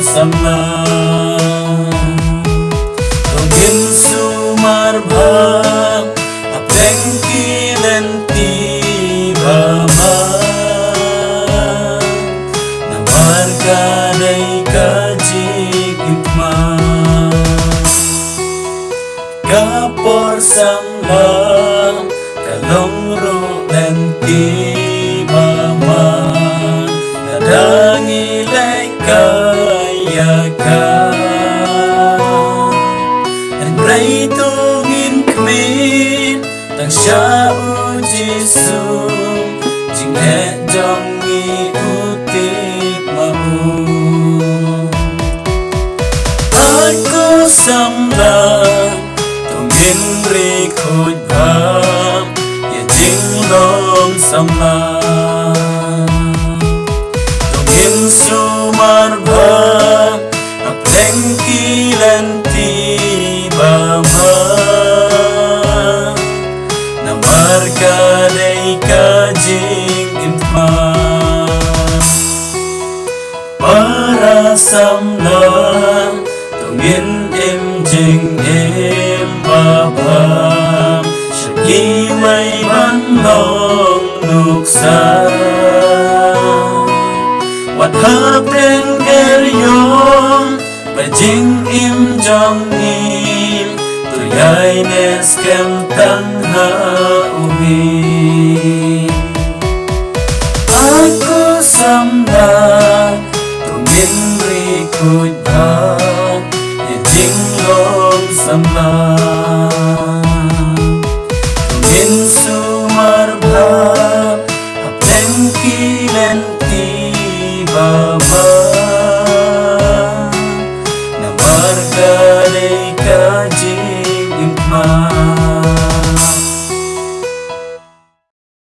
sama Tungin sumarbang Apeng kilen tibama Namarga day kajig ikma Kapor samlang kalongro dan tibama Nadangilay kayakan Enray tungin kmin Tang siya o Jisu Jinghe jongi utik mau Aku samlang Tungin rikod bam Ya jinglong samlang Tungin sumarbang Apeng kilan tibama Namarga day kajing imma Para samlang Tungin imjing imbabam Syagi may manlong nuksa Wat hapren geryong Bajing im jong im Tuyay neskem tanha umi Aku samlang Tungin rikod bang Yajing lom samlang